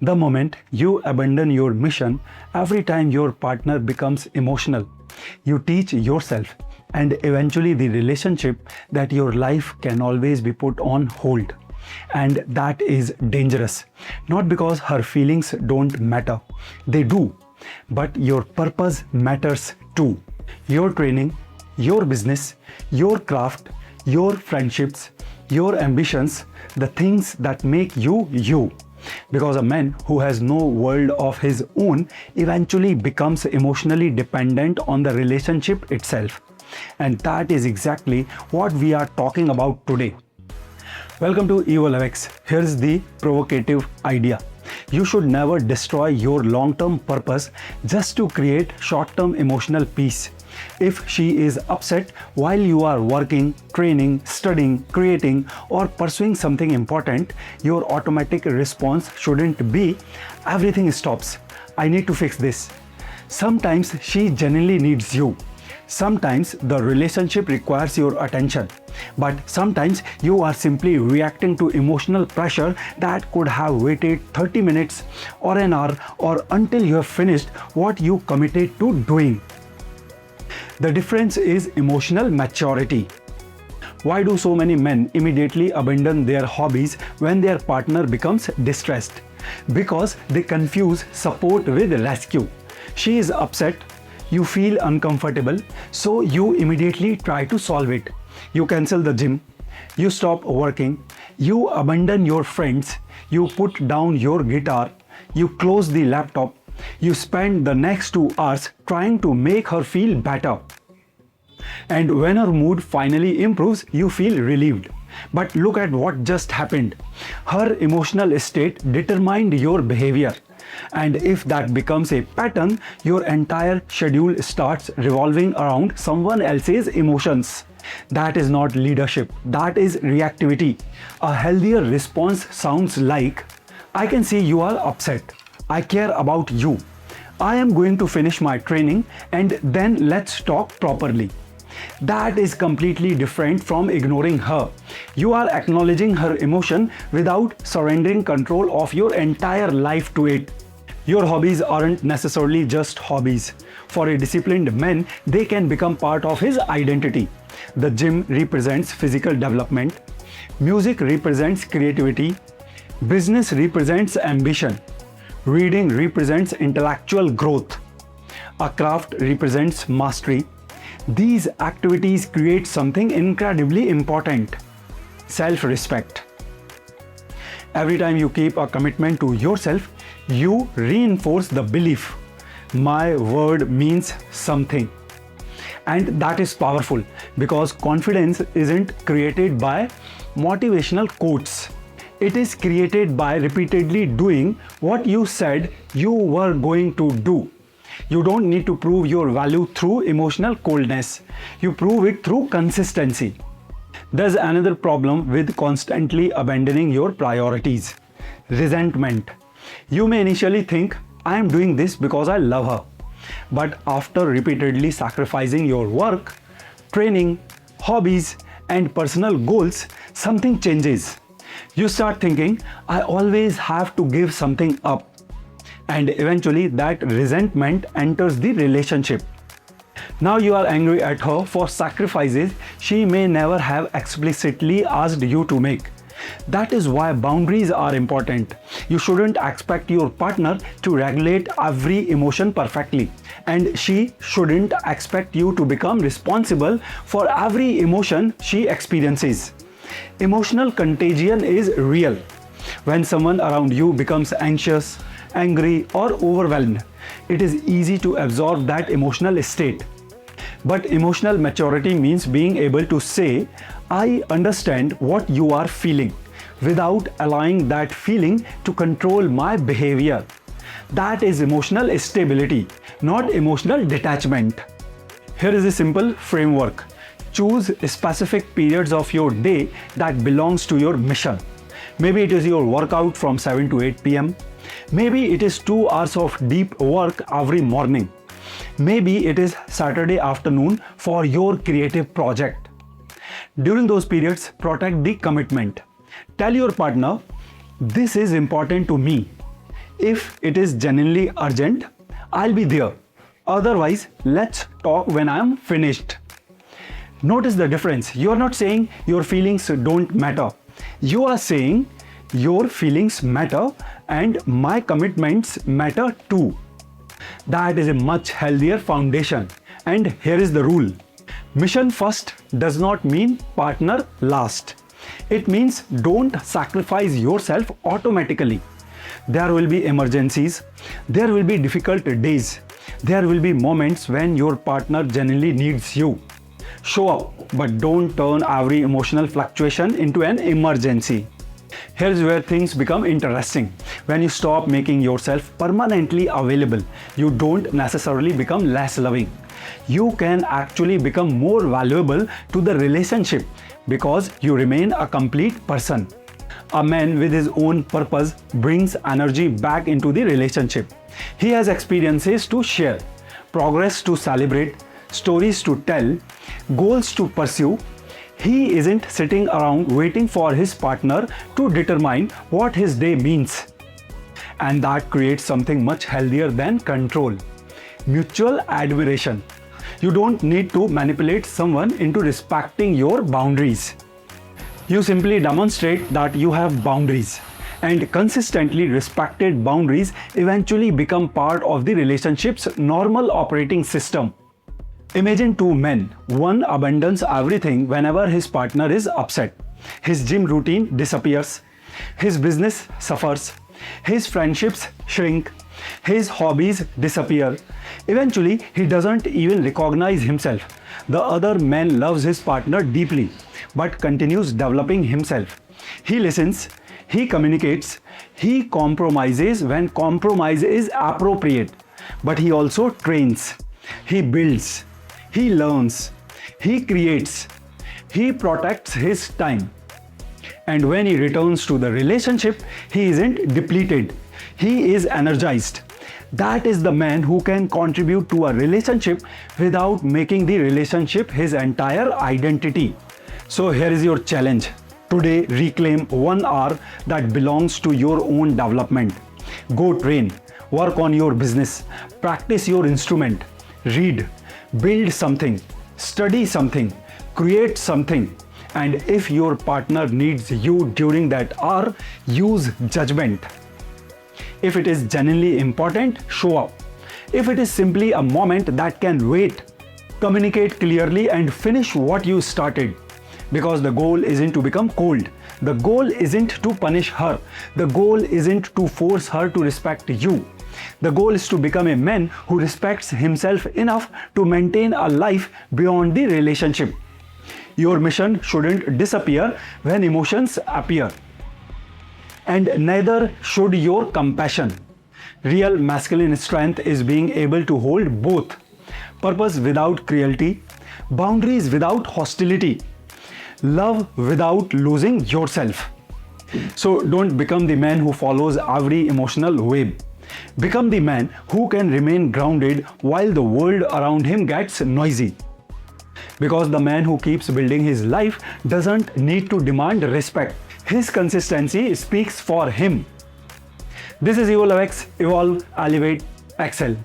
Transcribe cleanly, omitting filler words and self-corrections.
The moment you abandon your mission, every time your partner becomes emotional, you teach yourself and eventually the relationship that your life can always be put on hold. And that is dangerous. Not because her feelings don't matter, they do, but your purpose matters too. Your training, your business, your craft, your friendships, your ambitions, the things that make you you. Because a man who has no world of his own eventually becomes emotionally dependent on the relationship itself. And that is exactly what we are talking about today. Welcome to EvoLeveX. Here's the provocative idea. You should never destroy your long-term purpose just to create short-term emotional peace. If she is upset while you are working, training, studying, creating, or pursuing something important, your automatic response shouldn't be, "Everything stops. I need to fix this." Sometimes she genuinely needs you. Sometimes the relationship requires your attention, but sometimes you are simply reacting to emotional pressure that could have waited 30 minutes or an hour or until you have finished what you committed to doing. The difference is emotional maturity. Why do so many men immediately abandon their hobbies when their partner becomes distressed? Because they confuse support with rescue. She is upset. You feel uncomfortable, so you immediately try to solve it. You cancel the gym, you stop working, you abandon your friends, you put down your guitar, you close the laptop, you spend the next 2 hours trying to make her feel better. And when her mood finally improves, you feel relieved. But look at what just happened. Her emotional state determined your behavior. And if that becomes a pattern, your entire schedule starts revolving around someone else's emotions. That is not leadership, that is reactivity. A healthier response sounds like, "I can see you are upset. I care about you. I am going to finish my training and then let's talk properly." That is completely different from ignoring her. You are acknowledging her emotion without surrendering control of your entire life to it. Your hobbies aren't necessarily just hobbies. For a disciplined man, they can become part of his identity. The gym represents physical development. Music represents creativity. Business represents ambition. Reading represents intellectual growth. A craft represents mastery. These activities create something incredibly important: self-respect. Every time you keep a commitment to yourself, you reinforce the belief, "My word means something." And that is powerful because confidence isn't created by motivational quotes. It is created by repeatedly doing what you said you were going to do. You don't need to prove your value through emotional coldness. You prove it through consistency. There's another problem with constantly abandoning your priorities: resentment. You may initially think, "I am doing this because I love her." But after repeatedly sacrificing your work, training, hobbies, and personal goals, something changes. You start thinking, "I always have to give something up." And eventually that resentment enters the relationship. Now you are angry at her for sacrifices she may never have explicitly asked you to make. That is why boundaries are important. You shouldn't expect your partner to regulate every emotion perfectly, and she shouldn't expect you to become responsible for every emotion she experiences. Emotional contagion is real. When someone around you becomes anxious, angry, or overwhelmed, it is easy to absorb that emotional state. But emotional maturity means being able to say, "I understand what you are feeling," without allowing that feeling to control my behavior. That is emotional stability, not emotional detachment. Here is a simple framework. Choose specific periods of your day that belongs to your mission. Maybe it is your workout from 7 to 8 p.m. Maybe it is 2 hours of deep work every morning. Maybe it is Saturday afternoon for your creative project. During those periods, protect the commitment. Tell your partner, "This is important to me." If it is genuinely urgent, I'll be there. Otherwise, let's talk when I'm finished. Notice the difference. You are not saying your feelings don't matter. You are saying your feelings matter and my commitments matter too. That is a much healthier foundation. And here is the rule. Mission first does not mean partner last. It means don't sacrifice yourself automatically. There will be emergencies. There will be difficult days. There will be moments when your partner genuinely needs you. Show up, but don't turn every emotional fluctuation into an emergency. Here's where things become interesting. When you stop making yourself permanently available, you don't necessarily become less loving. You can actually become more valuable to the relationship because you remain a complete person. A man with his own purpose brings energy back into the relationship. He has experiences to share, progress to celebrate, stories to tell, goals to pursue. He isn't sitting around waiting for his partner to determine what his day means. And that creates something much healthier than control. Mutual admiration. You don't need to manipulate someone into respecting your boundaries. You simply demonstrate that you have boundaries. And consistently respected boundaries eventually become part of the relationship's normal operating system. Imagine two men. One abandons everything whenever his partner is upset. His gym routine disappears. His business suffers. His friendships shrink. His hobbies disappear. Eventually, he doesn't even recognize himself. The other man loves his partner deeply, but continues developing himself. He listens. He communicates. He compromises when compromise is appropriate. But he also trains. He builds. He learns, he creates, he protects his time. And when he returns to the relationship, he isn't depleted, he is energized. That is the man who can contribute to a relationship without making the relationship his entire identity. So here is your challenge. Today, reclaim 1 hour that belongs to your own development. Go train, work on your business, practice your instrument, read, build something, study something, create something. And if your partner needs you during that hour, use judgment. If it is genuinely important, show up. If it is simply a moment that can wait, communicate clearly and finish what you started. Because the goal isn't to become cold. The goal isn't to punish her. The goal isn't to force her to respect you. The goal is to become a man who respects himself enough to maintain a life beyond the relationship. Your mission shouldn't disappear when emotions appear. And neither should your compassion. Real masculine strength is being able to hold both. Purpose without cruelty, boundaries without hostility, love without losing yourself. So don't become the man who follows every emotional wave. Become the man who can remain grounded while the world around him gets noisy. Because the man who keeps building his life doesn't need to demand respect. His consistency speaks for him. This is EvoLeveX, Evolve, Elevate, Excel.